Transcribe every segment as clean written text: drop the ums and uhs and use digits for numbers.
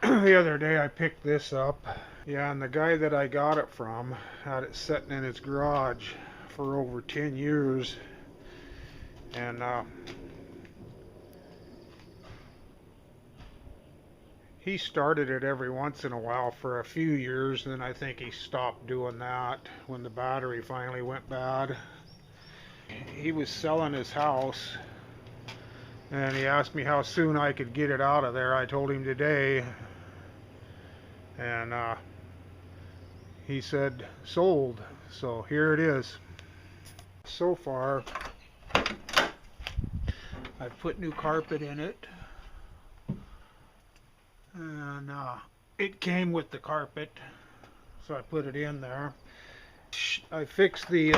The other day I picked this up. Yeah, and the guy that I got it from had it sitting in his garage for over 10 years. And he started it every once in a while for a few years, and then I think he stopped doing that when the battery finally went bad. He was selling his house, and he asked me how soon I could get it out of there. I told him today, and he said sold. So here it is. So far, I've put new carpet in it, and it came with the carpet, so I put it in there. I fixed the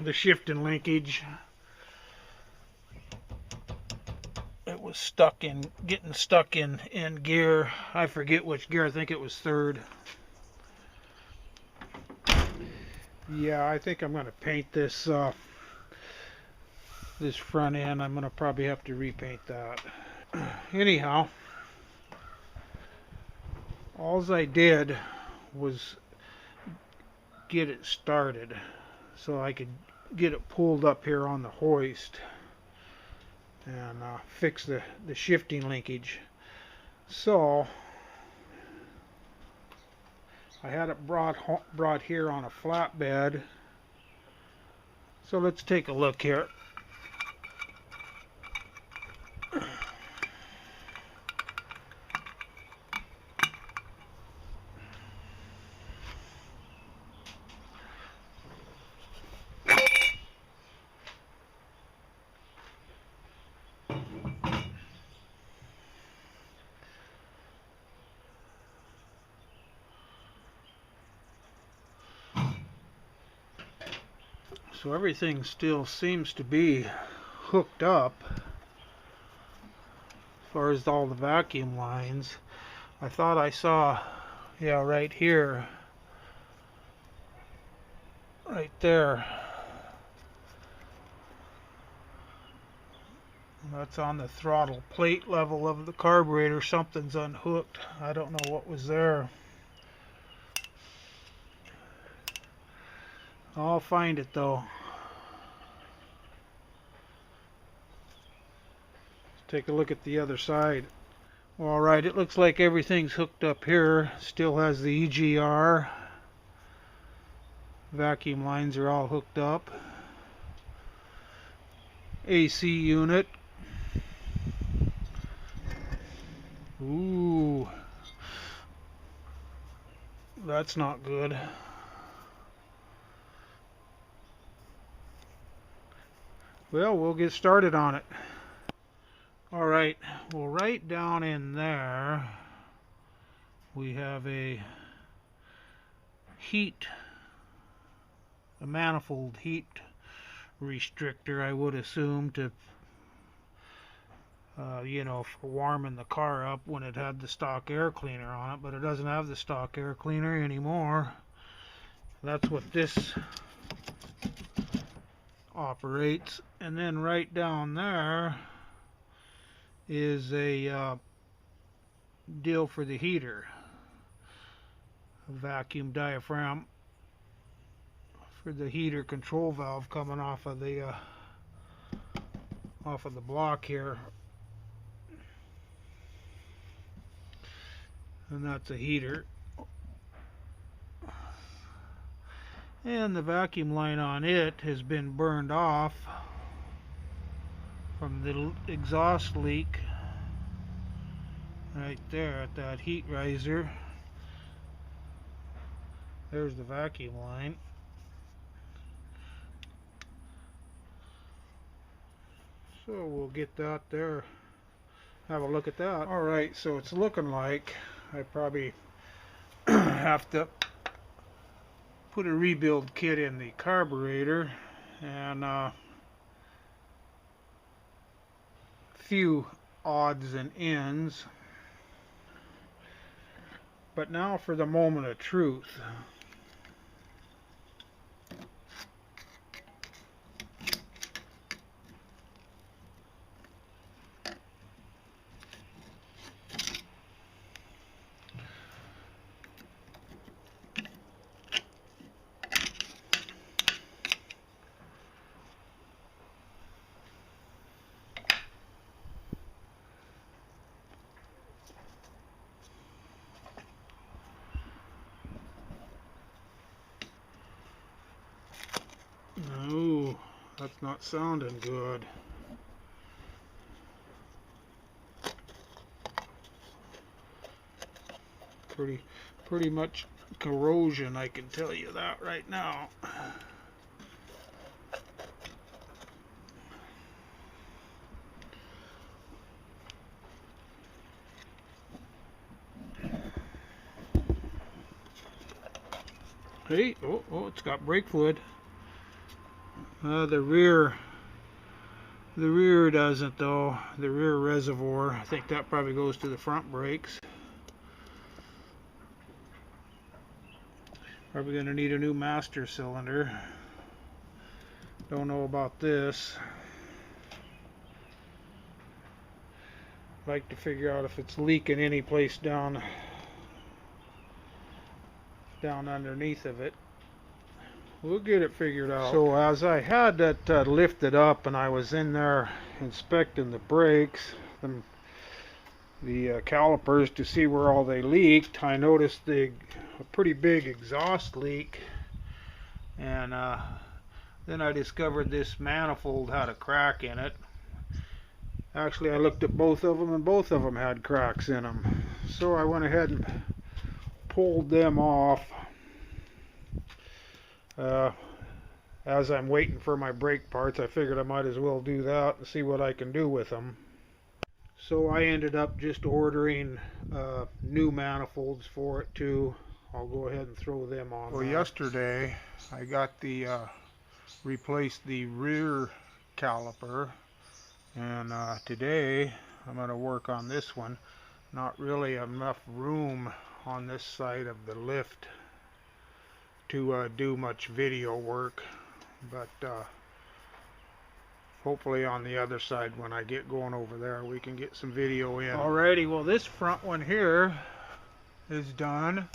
the shifting linkage. It was getting stuck in gear. I forget which gear. I think it was third. Yeah, I think I'm going to paint this this front end. I'm going to probably have to repaint that. Anyhow, all I did was get it started so I could get it pulled up here on the hoist and fix the shifting linkage. So I had it brought here on a flatbed. So let's take a look here. So everything still seems to be hooked up as far as all the vacuum lines. I thought I saw, yeah, right here, right there. That's on the throttle plate level of the carburetor. Something's unhooked. I don't know what was there. I'll find it though. Let's take a look at the other side. Alright, it looks like everything's hooked up here. Still has the EGR. Vacuum lines are all hooked up. AC unit. Ooh. That's not good. Well, we'll get started on it. Alright, well, right down in there we have a manifold heat restrictor, I would assume, to you know, for warming the car up when it had the stock air cleaner on it, but it doesn't have the stock air cleaner anymore. That's what this operates. And then right down there is a deal for the heater, a vacuum diaphragm for the heater control valve coming off of the block here, and that's a heater. And the vacuum line on it has been burned off from the exhaust leak right there at that heat riser. There's the vacuum line. So we'll get that there, have a look at that. Alright, so it's looking like I probably have to put a rebuild kit in the carburetor and few odds and ends. But now for the moment of truth. It's not sounding good. Pretty much corrosion, I can tell you that right now. Hey, oh, it's got brake fluid. The rear doesn't though. The rear reservoir, I think that probably goes to the front brakes. Probably gonna need a new master cylinder. Don't know about this. Like to figure out if it's leaking any place down underneath of it. We'll get it figured out. So as I had that lifted up and I was in there inspecting the brakes, the calipers to see where all they leaked, I noticed a pretty big exhaust leak, and then I discovered this manifold had a crack in it. Actually, I looked at both of them and both of them had cracks in them. So I went ahead and pulled them off. As I'm waiting for my brake parts, I figured I might as well do that and see what I can do with them. So I ended up just ordering new manifolds for it too. I'll go ahead and throw them on. Well, yesterday I got the replaced the rear caliper, and today I'm going to work on this one. Not really enough room on this side of the lift to do much video work, but hopefully on the other side when I get going over there we can get some video in. Alrighty, well this front one here is done,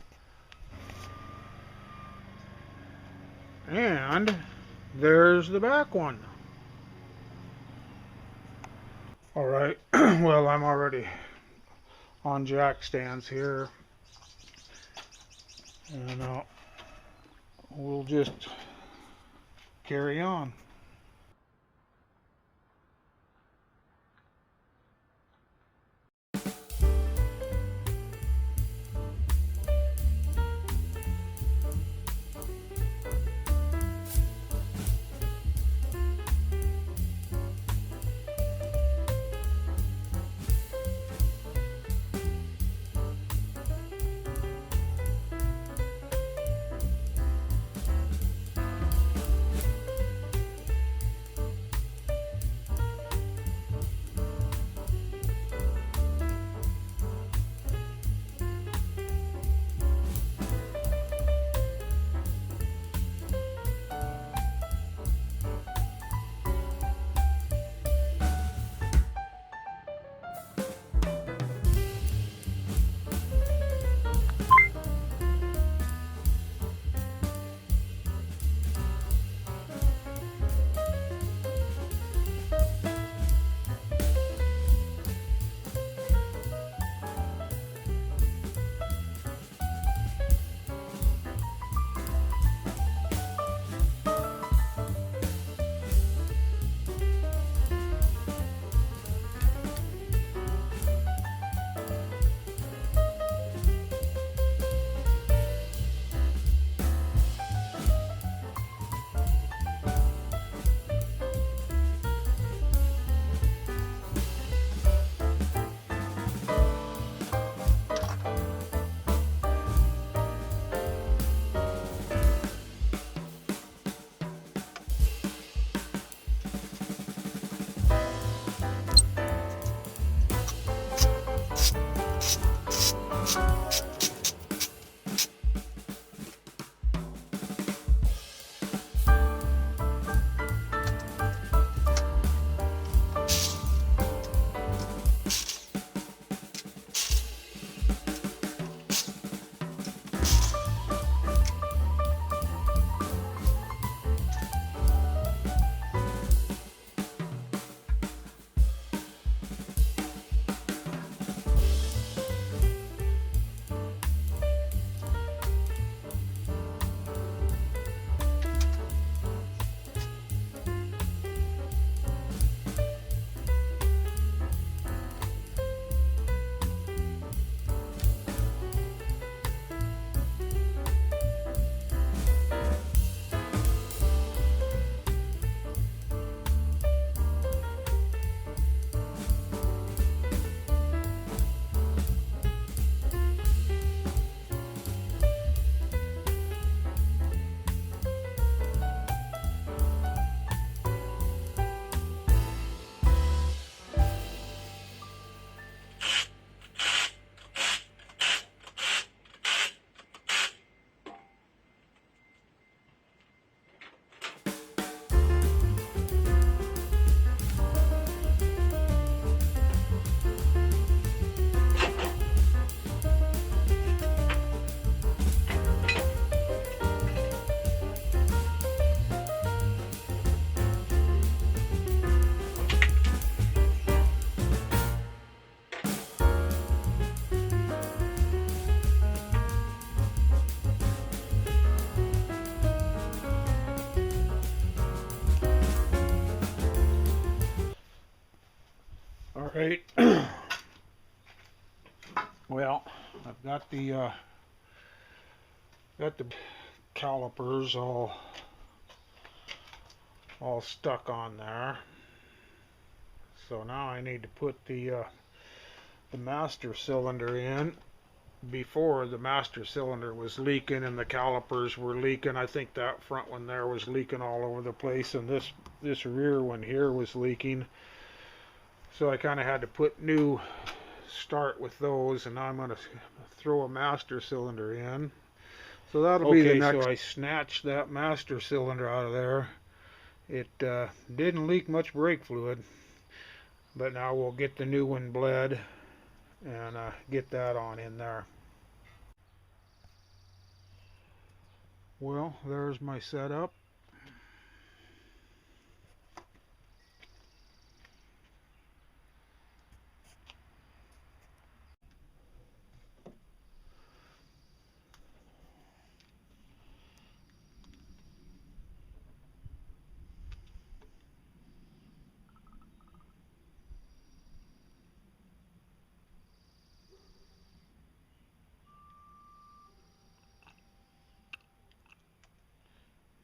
and there's the back one. Alright, well I'm already on jack stands here, and we'll just carry on. Alright. Well, I've got the calipers all stuck on there. So now I need to put the master cylinder in. Before, the master cylinder was leaking and the calipers were leaking. I think that front one there was leaking all over the place, and this rear one here was leaking. So I kind of had to start with those, and now I'm going to throw a master cylinder in. So that'll be the next. So I snatched that master cylinder out of there. It didn't leak much brake fluid, but now we'll get the new one bled and get that on in there. Well, there's my setup.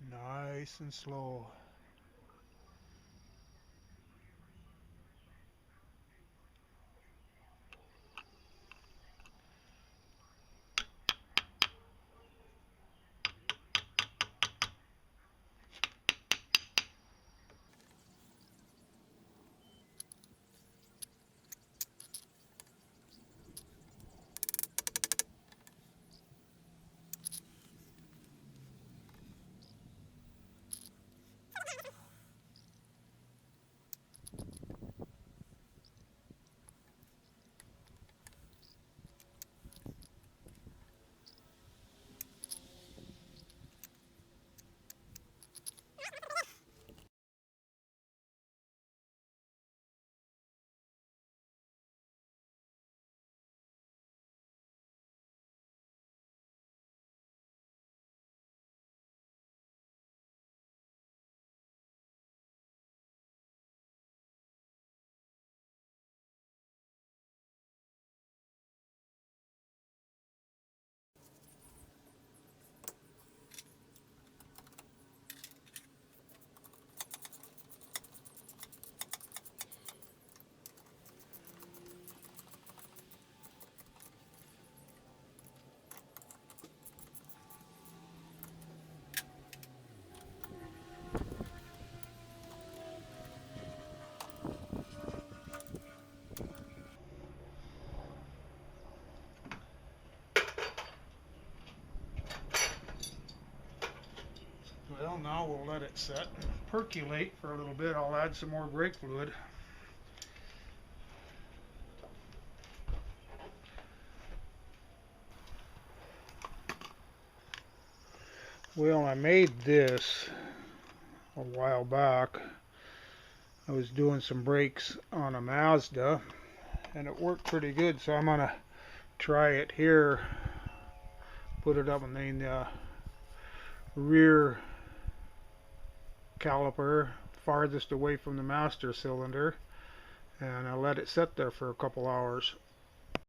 Nice and slow. Well, now we'll let it set and percolate for a little bit. I'll add some more brake fluid. Well, I made this a while back. I was doing some brakes on a Mazda and it worked pretty good, so I'm gonna try it here. Put it up on the rear caliper farthest away from the master cylinder, and I let it sit there for a couple hours.